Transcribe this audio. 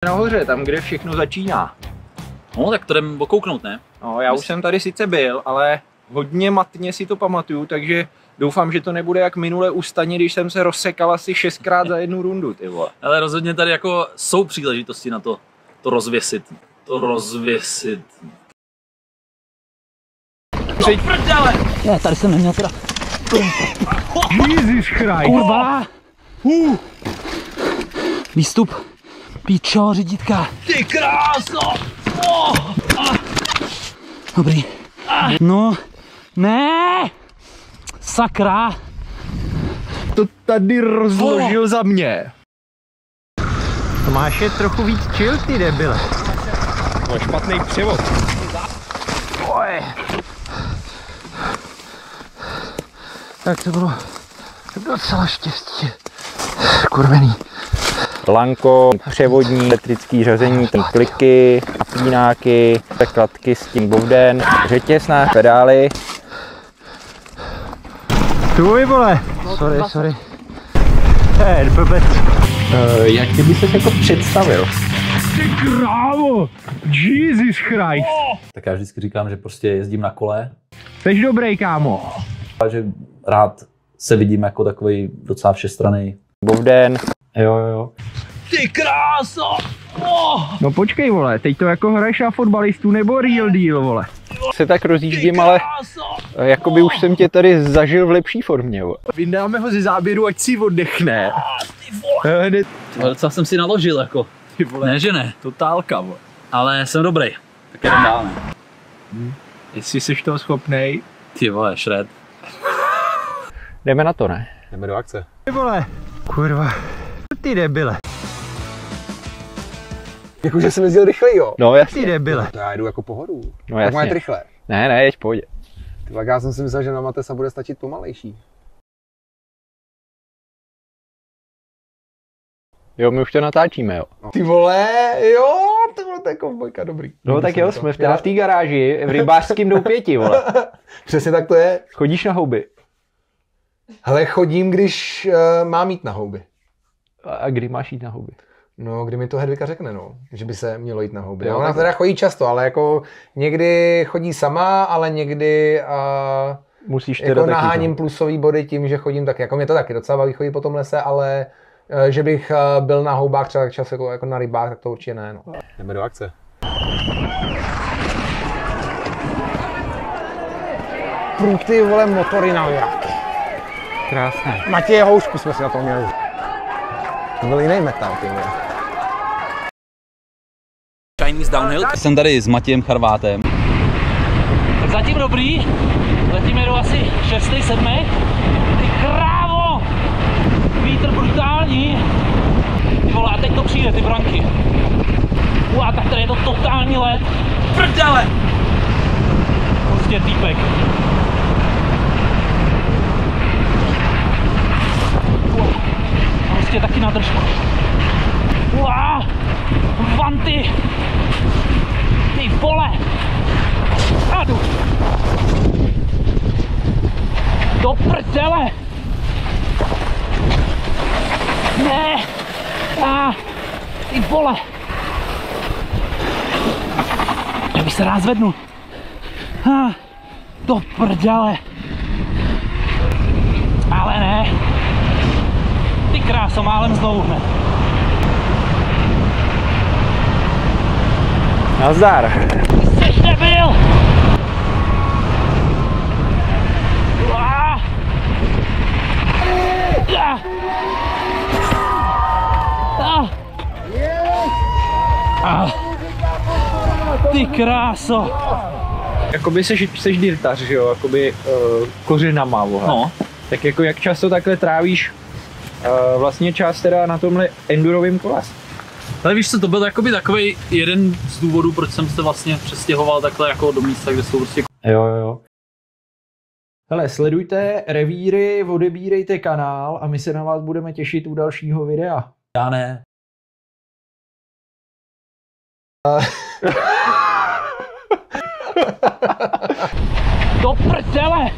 Nahoře, tam, kde všechno začíná. No, tak to jdem okouknout, ne? No, já už jsem tady sice byl, ale hodně matně si to pamatuju, takže doufám, že to nebude jak minule u Staně, když jsem se rozsekal asi 6krát za jednu rundu, ty vole. Ale rozhodně tady jako jsou příležitosti na to rozvěsit. To rozvěsit. Prdele! Ne, tady jsem neměl teda. Jesus Christ! Kurva! Výstup. Píčo, řídítka. Ty kráso! Dobrý. No, ne! Sakra! To tady rozložil za mě. Tomáš je trochu víc chill, ty debile. To je špatný převod. Oj. Tak to bylo docela štěstí. Kurvený. Lanko, převodní, elektrický řazení, kliky, apínáky, kladky s tím bovden, řetězná, pedály. Tvůj vole! Sorry. Blbec. Jak ty bys se jako představil? Ty krávo! Jesus Christ! Tak já vždycky říkám, že prostě jezdím na kole. Jsi dobrý, kámo. A že rád se vidím jako takový docela všestranný. Bovden. Jo. Ty kráso! No počkej, vole, teď to jako hraješ na fotbalistů nebo real deal, vole? Se tak rozjíždím, ale jakoby už jsem tě tady zažil v lepší formě, vole. Vyndáme ho ze záběru, ať si oddechne. Docela jsem si naložil jako. Ne, že ne. Totálka, vole. Ale jsem dobrý. Tak jdem dál, ne? Jestli jsi toho schopnej. Ty vole, šred. Jdeme na to, ne? Jdeme do akce. Ty vole, kurva. Ty debile. Jakože jsem jezdil rychleji, jo? No jasně. Ty debile. To já jdu jako pohodu. No tak jasně. má jít rychle. Ne, jeď v pohodě. Tak já jsem si myslel, že na Matesa bude stačit pomalejší. Jo, my už to natáčíme, jo. No. Ty vole, jo, ty vole, to je kovbojka, dobrý. No tak jo, jsme v té garáži, v rybářském doupěti, vole. Přesně tak to je. Chodíš na houby? Hele, chodím, když mám jít na houby. A kdy máš jít na houby? No, kdy mi to Hedvika řekne, no, že by se mělo jít na houby. Jo, Ona teda chodí často, ale jako někdy chodí sama, ale někdy musíš jako naháním plusový body tím, že chodím tak, jako mě to taky docela baví chodit po tom lese, ale že bych byl na houbách třeba tak čas jako na rybách, tak to určitě ne, no. Jdeme do akce. Ty vole, motory na jaky. Krásné. Matěje houšku jsme si na to měli. To byl jiný metal, ty vole. Chinese downhill. Jsem tady s Matějem Charvátem. Tak zatím dobrý. Zatím jedu asi 6. 7. Ty krávo! Vítr brutální. Ty vole, a teď to přijde, ty branky. A tak tady je to totální led. Prdele! Prostě týpek. Prostě taky na držku. Vanty! Ty vole! A jdu! Do prdele! Ne! Ty vole! Já bych se rád zvednul. Do prdele! Ale ne! Ty kráso, málem znovu hned. Nazdar. Jsi nebyl! Ty kráso! Jakoby seš dirtař, že jo, jakoby kořenama, voha. No. Tak jako jak často takhle trávíš vlastně čas teda na tomhle endurovém kole? Ale víš co, to byl jakoby takový jeden z důvodů, proč jsem se vlastně přestěhoval takhle jako do místa, kde jsou prostě... Jo. Hele, sledujte revíry, odebírejte kanál a my se na vás budeme těšit u dalšího videa. Já ne. Do prdele!